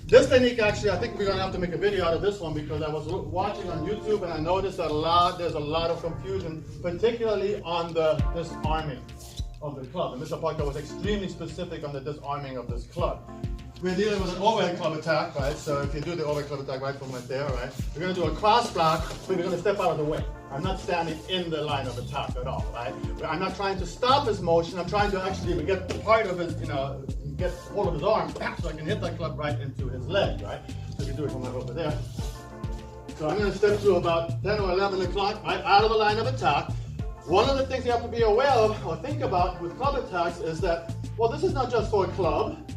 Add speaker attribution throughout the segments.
Speaker 1: This technique, actually, I think we're going to have to make a video out of this one because I was watching on YouTube and I noticed that there's a lot of confusion, particularly on the disarming of the club. And Mr. Parker was extremely specific on the disarming of this club. We're dealing with an overhead club attack, right? So if you do the overhead club attack right from right there, right? We're going to do a cross block, but we're going to step out of the way. I'm not standing in the line of attack at all, right? I'm not trying to stop his motion. I'm trying to actually get part of his, get hold of his arm so I can hit that club right into his leg, right? So you can do it from right over there. So I'm going to step to about 10 or 11 o'clock, right, out of the line of attack. One of the things you have to be aware of or think about with club attacks is that, well, this is not just for a club.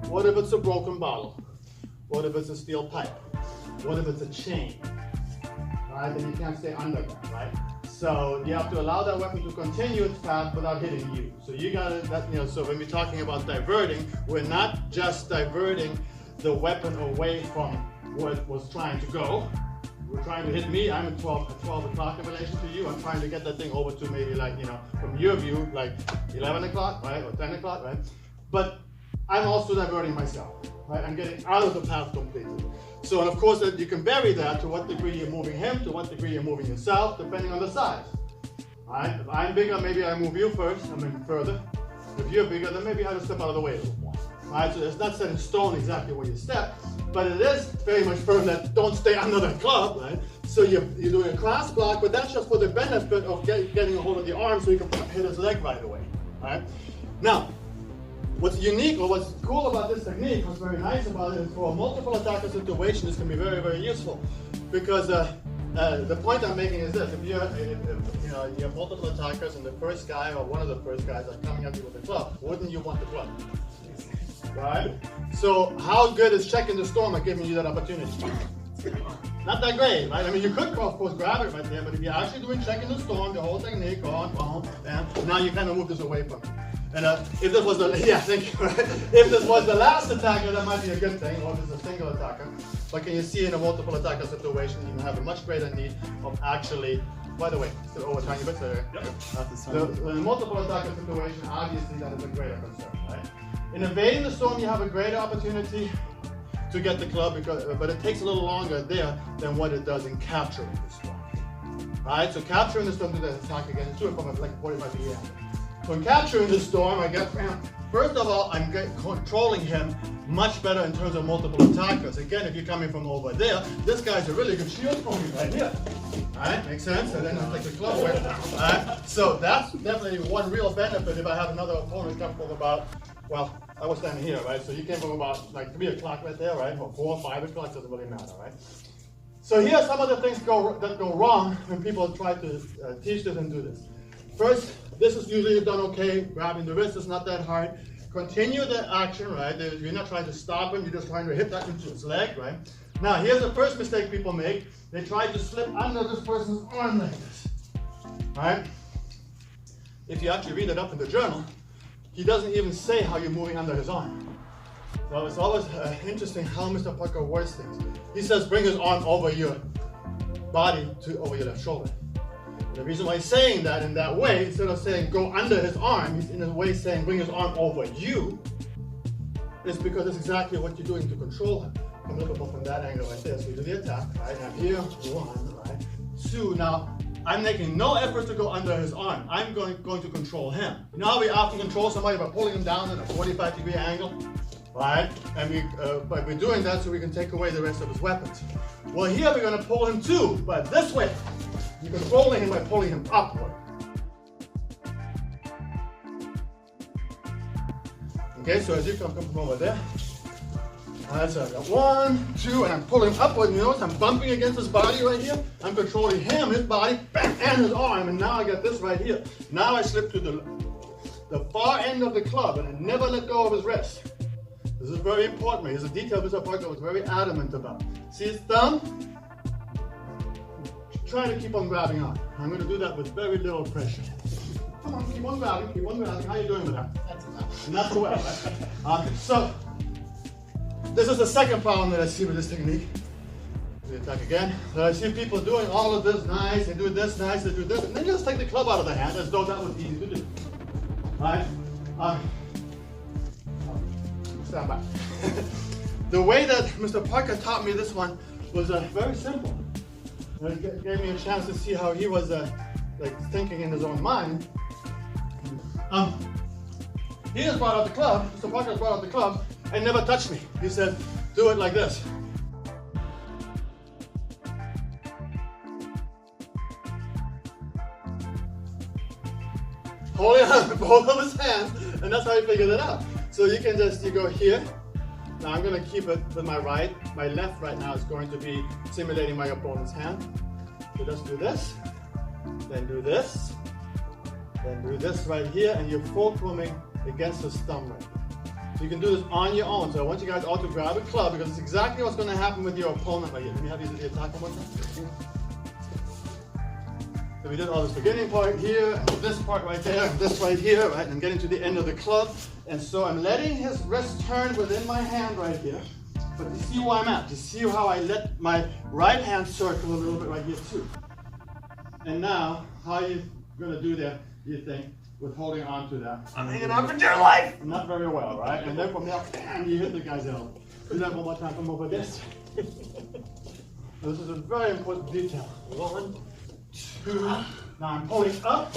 Speaker 1: What if it's a broken bottle? What if it's a steel pipe? What if it's a chain? Right, then you can't stay under that, right? So you have to allow that weapon to continue its path without hitting you. So you gotta, so when we're talking about diverting, we're not just diverting the weapon away from where it was trying to go. We're trying to hit me, I'm at 12 o'clock in relation to you. I'm trying to get that thing over to maybe like, from your view, like 11 o'clock, right? Or 10 o'clock, right? But I'm also diverting myself, right? I'm getting out of the path completely. So, and of course, you can vary that to what degree you're moving him, to what degree you're moving yourself, depending on the size. All right? If I'm bigger, maybe I move you first, I mean further. If you're bigger, then maybe I have to step out of the way a little more. All right? So it's not set in stone exactly where you step, but it is very much firm that don't stay under the club, right? So you're doing a cross block, but that's just for the benefit of getting a hold of the arm so you can hit his leg right away. All right? Now, what's unique or what's cool about this technique, what's very nice about it, is for a multiple attacker situation, this can be very, very useful. Because the point I'm making is this: if you have multiple attackers and the first guy or one of the first guys are coming at you with a club, wouldn't you want the club? Right? So how good is checking the storm at giving you that opportunity? Not that great, right? I mean, you could, of course, grab it right there, but if you're actually doing checking the storm, the whole technique, and now you kind of move this away from it. And if this was the if this was the last attacker, that might be a good thing, or if it's a single attacker. But can you see in a multiple attacker situation, you have a much greater need of actually. By the way, still over tiny bit there. Yep. In a multiple attacker situation, obviously that is a greater concern, right? In evading the storm, you have a greater opportunity to get the club, but it takes a little longer there than what it does in capturing the storm. All right, so capturing the storm to the attack again, do it from like a 45 degree angle. So in capturing the storm, first of all, I'm controlling him much better in terms of multiple attackers. Again, if you're coming from over there, this guy's a really good shield for me right here. All right, makes sense? And then I'll take the club away. All right, so that's definitely one real benefit if I have another opponent come from about, well, I was standing here, right? So you came from about like 3 o'clock right there, right? Or 4 or 5 o'clock, doesn't really matter, right? So here are some of the things that go wrong when people try to teach this and do this. First, this is usually done okay. Grabbing the wrist is not that hard. Continue the action, right? You're not trying to stop him, you're just trying to hit that into his leg, right? Now, here's the first mistake people make. They try to slip under this person's arm like this, right? If you actually read it up in the journal, he doesn't even say how you're moving under his arm. So it's always interesting how Mr. Parker words things. He says, bring his arm over your body over your left shoulder. The reason why he's saying that in that way, instead of saying go under his arm, he's in a way saying bring his arm over you, is because it's exactly what you're doing to control him. Come a little bit more from that angle right there. So you do the attack, right? Now here, 1, right? 2, now I'm making no effort to go under his arm. I'm going to control him. You know how we often control somebody by pulling him down at a 45 degree angle? Right? And we're doing that so we can take away the rest of his weapons. Well, here we're going to pull him too, but this way. You're controlling him by pulling him upward. Okay, so as you come from over there, so I got 1, 2, and I'm pulling upward. You notice I'm bumping against his body right here. I'm controlling him, his body, and his arm, and now I got this right here. Now I slip to the far end of the club, and I never let go of his wrist. This is very important. Here's a detail Mr. Parker was very adamant about. See his thumb? Trying to keep on grabbing on. I'm going to do that with very little pressure. Come on, keep on grabbing, keep on grabbing. How are you doing with that? Not so well, right? So, this is the second problem that I see with this technique. We attack again. So I see people doing all of this nice, they do this nice, they do this, and then just take the club out of the hand as though that was easy to do. All right? Stand back. the way that Mr. Parker taught me this one was very simple. It gave me a chance to see how he was like thinking in his own mind. He just brought out the club, Mr. Parker brought out the club and never touched me. He said, do it like this. Holding on with both of his hands, and that's how he figured it out. So you can just, you go here. Now I'm going to keep it with my right. My left right now is going to be simulating my opponent's hand. So just do this, then do this, then do this right here, and you're fulcruming against his thumb right there. So you can do this on your own. So I want you guys all to grab a club because it's exactly what's going to happen with your opponent right here. Let me have you do the attack one more time. So we did all this beginning part here, and this part right there, and this right here, right? And I'm getting to the end of the club. And so I'm letting his wrist turn within my hand right here. But you see where I'm at. You see how I let my right hand circle a little bit right here too. And now, how are you going to do that, you think, with holding on to that?
Speaker 2: I'm hanging on for dear life!
Speaker 1: Not very well, right? And then from there, bam, you hit the guy's elbow. Do that one more time from over this. This is a very important detail. 1, 2. Now I'm pulling up.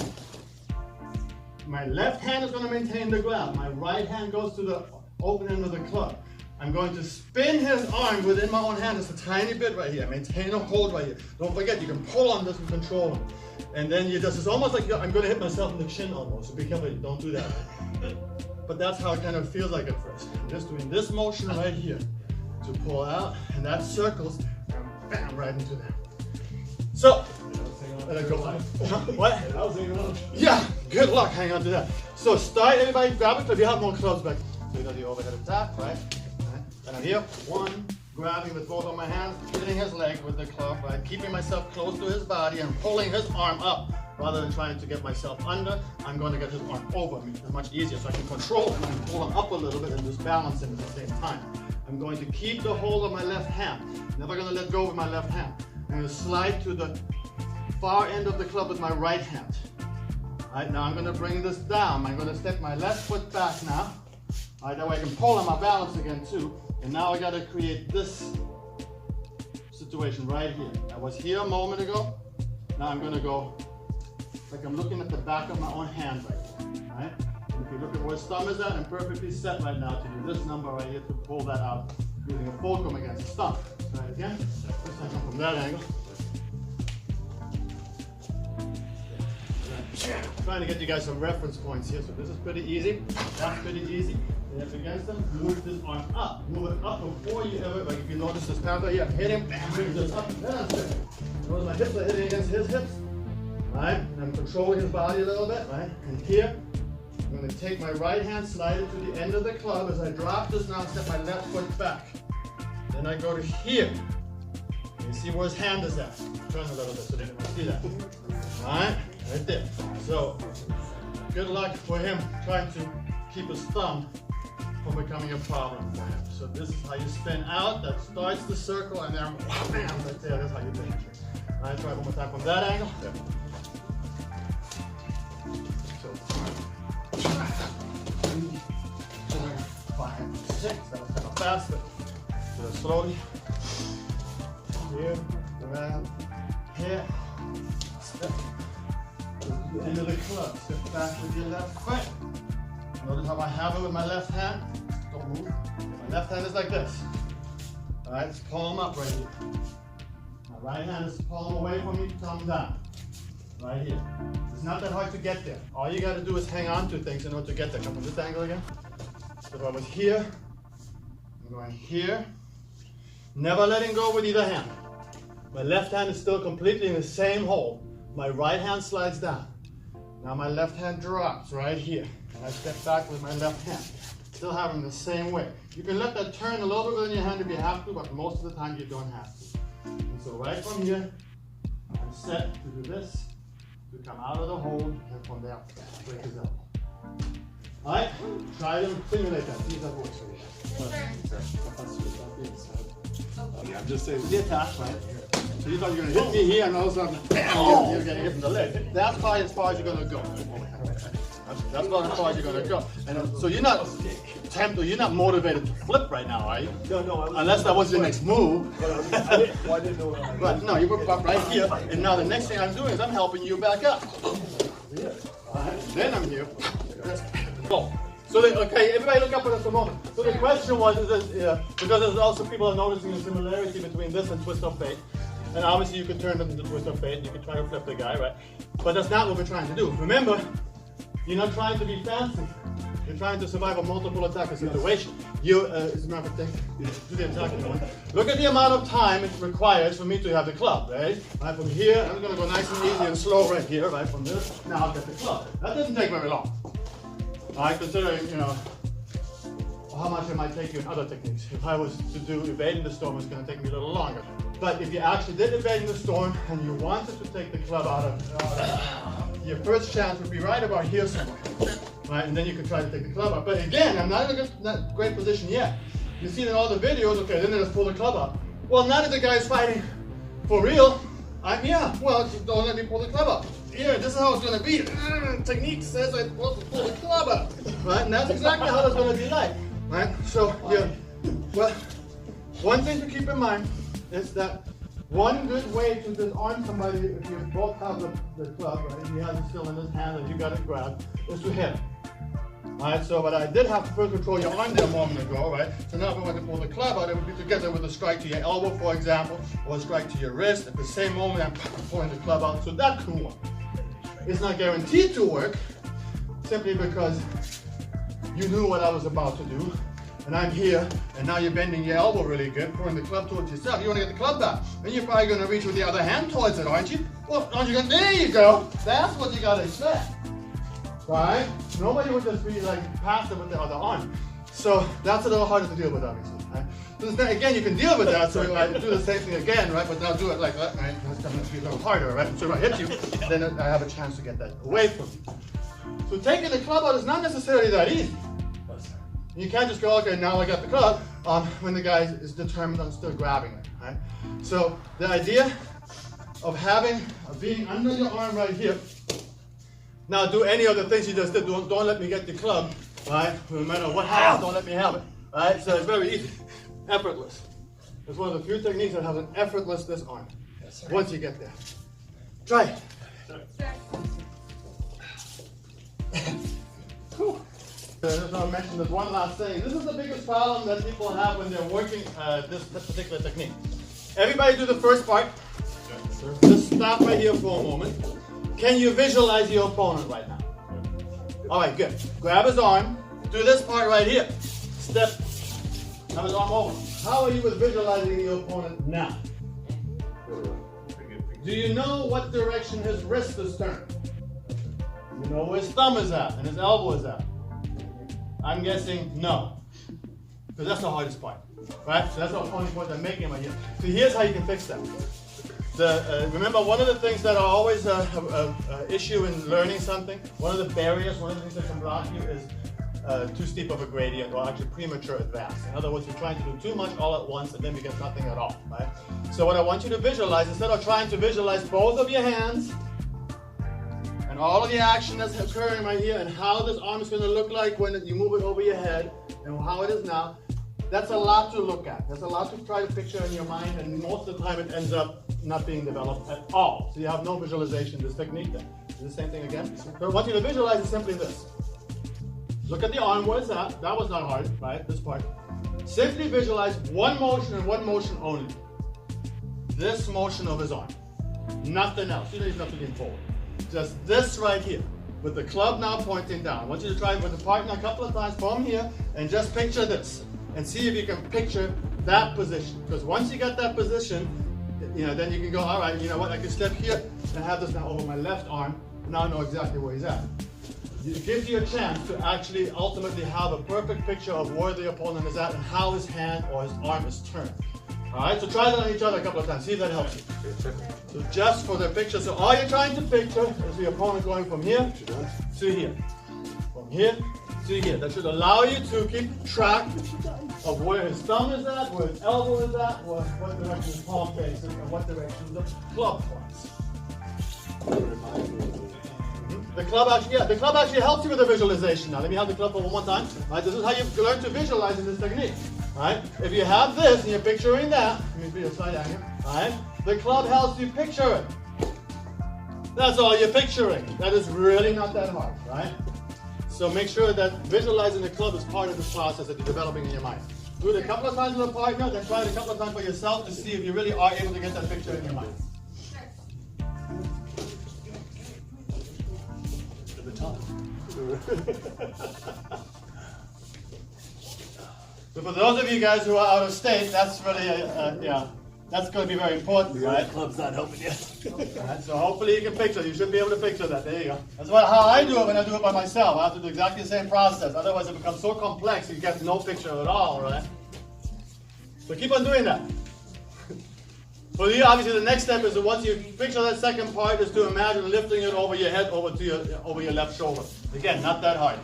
Speaker 1: My left hand is going to maintain the grab. My right hand goes to the open end of the club. I'm going to spin his arm within my own hand just a tiny bit right here. Maintain a hold right here. Don't forget, you can pull on this and control him. And then you just, it's almost like I'm going to hit myself in the chin almost. So be careful, don't do that. But that's how it kind of feels like at first. I'm just doing this motion right here to pull out, and that circles, and bam, right into that. So, and then go like, what? Yeah, good luck, hang on to that. So start, everybody grab it, because you have more clubs back. So you got the overhead attack, right? And I'm here, 1, grabbing with both of my hands, hitting his leg with the club, right? Keeping myself close to his body and pulling his arm up. Rather than trying to get myself under, I'm going to get his arm over me. It's much easier, so I can control him and pull him up a little bit and just balance him at the same time. I'm going to keep the hold of my left hand. Never going to let go with my left hand. I'm going to slide to the far end of the club with my right hand. All right, now I'm going to bring this down. I'm going to step my left foot back now. All right, that way I can pull on my balance again too. And now I got to create this situation right here. I was here a moment ago. Now I'm going to go like I'm looking at the back of my own hand right here. All right? And if you look at where his thumb is at, I'm perfectly set right now to do this number right here to pull that out using a fulcrum against the thumb. Try it again. This time from that angle. Trying to get you guys some reference points here. So this is pretty easy. That's pretty easy. Then up against them, move this arm up. Move it up before you ever, like if you notice this path right here, hit him, bam, move this up, that's it. Notice my hips are hitting against his hips. Right? And I'm controlling his body a little bit, right? And here, I'm going to take my right hand, slide it to the end of the club. As I drop this now, step my left foot back. Then I go to here. And you see where his hand is at. Turn a little bit so they can see that. Alright? Right there. So, good luck for him trying to keep his thumb from becoming a problem for him. So this is how you spin out. That starts the circle, and then bam, right there. That's how you finish it. Alright, try one more time from that angle. There. 5, 6, that was kind of faster. So slowly. Here, grab, here, step. To the end of the club. Step back with your left foot. Notice how I have it with my left hand. Don't move. My left hand is like this. Alright, it's palm up right here. My right hand is palm away from me, thumb down. Right here. It's not that hard to get there. All you got to do is hang on to things in order to get there. Come from this angle again. So if I was here, I'm going here. Never letting go with either hand. My left hand is still completely in the same hold. My right hand slides down. Now my left hand drops right here. And I step back with my left hand. Still having the same way. You can let that turn a little bit in your hand if you have to, but most of the time you don't have to. And so right from here, I'm set to do this. To come out of the hold, and from there, break his elbow. Alright, try to simulate that. See if that works for you. Yeah, I'm just saying, the attack, right? So you thought you were going to hit me here, and all of a sudden, bam, you're getting hit from the leg. That's probably as far as you're going to go. That's about as far as you're going to go. And so you're not attempt, or you're not motivated to flip right now, are you?
Speaker 2: No.
Speaker 1: Unless that was your next move.
Speaker 2: I didn't know.
Speaker 1: But no, you were right here, and now the next thing I'm doing is I'm helping you back up.
Speaker 2: Yeah.
Speaker 1: Then I'm here. Oh. So, okay, everybody look up at us a moment. So the question was, because there's also people are noticing a similarity between this and twist of fate. And obviously you could turn them into twist of fate, and you could try to flip the guy, right? But that's not what we're trying to do. Remember, you're not trying to be fancy. You're trying to survive a multiple attacker situation. You, as a matter of fact, do the attacking one. Look at the amount of time it requires for me to have the club, right? Right from here, I'm going to go nice and easy and slow right here, right from this. Now I'll get the club. That doesn't take very long. All right, considering, how much it might take you in other techniques. If I was to do evading the storm, it's going to take me a little longer. But if you actually did evading the storm and you wanted to take the club out of, your first chance would be right about here somewhere. Right, and then you can try to take the club out. But again, I'm not in a great position yet. You see in all the videos, okay, then they just pull the club out. Well, now that the guy's fighting for real, well, don't let me pull the club out. Here, this is how it's going to be. Technique says I'm supposed to pull the club out. Right, and that's exactly how it's going to be like. Right, so, well, one thing to keep in mind is that one good way to disarm somebody if you both have the club, right, and he has it still in his hand and you got it grabbed, is to hit. Alright, so but I did have to first control your arm there a moment ago, right? So now if I want to pull the club out, it would be together with a strike to your elbow, for example, or a strike to your wrist. At the same moment, I'm pulling the club out, so that could work. It's not guaranteed to work, simply because you knew what I was about to do, and I'm here, and now you're bending your elbow really good, pulling the club towards yourself. You want to get the club back. Then you're probably going to reach with the other hand towards it, aren't you? Well, aren't you going to? There you go. That's what you got to expect. Right? Nobody would just be like passive with the other arm. So that's a little harder to deal with, obviously. Right? So again, you can deal with that, so I do the same thing again, right? But now do it like that, right? That's going to be a little harder, right? So if I hit you, then I have a chance to get that away from you. So taking the club out is not necessarily that easy. You can't just go, okay, now I got the club, when the guy is determined on still grabbing it, right? So the idea of being under your arm right here, now do any of the things you just did, don't let me get the club, right? No matter what happens, don't let me have it, right? So it's very easy, effortless. It's one of the few techniques that has an effortless disarm, once you get there. Try it. I just want to mention this one last thing. This is the biggest problem that people have when they're working this particular technique. Everybody do the first part. Just stop right here for a moment. Can you visualize your opponent right now? All right, good. Grab his arm. Do this part right here. Step. Have his arm over. How are you with visualizing your opponent now? Do you know what direction his wrist is turned? You know where his thumb is at and his elbow is at? I'm guessing no, because that's the hardest part, right? So that's the only point I'm making right here. So here's how you can fix that. Remember, one of the things that are always an issue in learning something, one of the barriers, one of the things that can block you is too steep of a gradient, or actually premature advance. In other words, you're trying to do too much all at once and then you get nothing at all, right? So what I want you to visualize, instead of trying to visualize both of your hands, and all of the action that's occurring right here, and how this arm is going to look like when you move it over your head, and how it is now, that's a lot to look at. That's a lot to try to picture in your mind, and most of the time it ends up not being developed at all. So you have no visualization in this technique then. Do the same thing again. So I want you to visualize is simply this. Look at the arm, what is that? That was not hard, right? This part. Simply visualize one motion and one motion only. This motion of his arm. Nothing else. You don't even have to lean forward. Just this right here, with the club now pointing down. I want you to try it with the partner a couple of times from here, and just picture this, and see if you can picture that position. Because once you get that position, then you can go, all right, you know what, I can step here and have this now over my left arm, and now I know exactly where he's at. It gives you a chance to actually ultimately have a perfect picture of where the opponent is at and how his hand or his arm is turned. All right, so try that on each other a couple of times. See if that helps you. So just for the picture, so all you're trying to picture is the opponent going from here to here. From here to here. That should allow you to keep track of where his thumb is at, where his elbow is at, what direction his palm faces, and what direction the club points. The club actually helps you with the visualization. Now, let me have the club for one more time. All right, this is how you learn to visualize in this technique. All right, if you have this and you're picturing that, let me be a side angle. All right, the club helps you picture it. That's all you're picturing. That is really not that hard, right? So make sure that visualizing the club is part of the process that you're developing in your mind. Do it a couple of times with a partner, then try it a couple of times for yourself to see if you really are able to get that picture in your mind.
Speaker 2: At the top.
Speaker 1: So for those of you guys who are out of state, that's really, that's going to be very important, right?
Speaker 2: Club's not helping you.
Speaker 1: Right, so hopefully you can picture. You should be able to picture that. There you go. That's how I do it when I do it by myself. I have to do exactly the same process. Otherwise, it becomes so complex you get no picture at all, right? So keep on doing that. For you, obviously, the next step is that once you picture that second part, is to imagine lifting it over your head, over your left shoulder. Again, not that hard.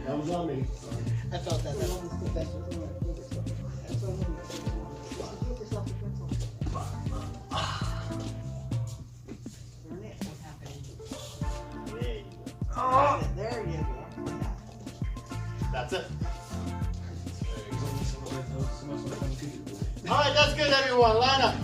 Speaker 2: That was on me.
Speaker 3: I felt that. There you go.
Speaker 1: That's it. All right, that's good, everyone. Line up.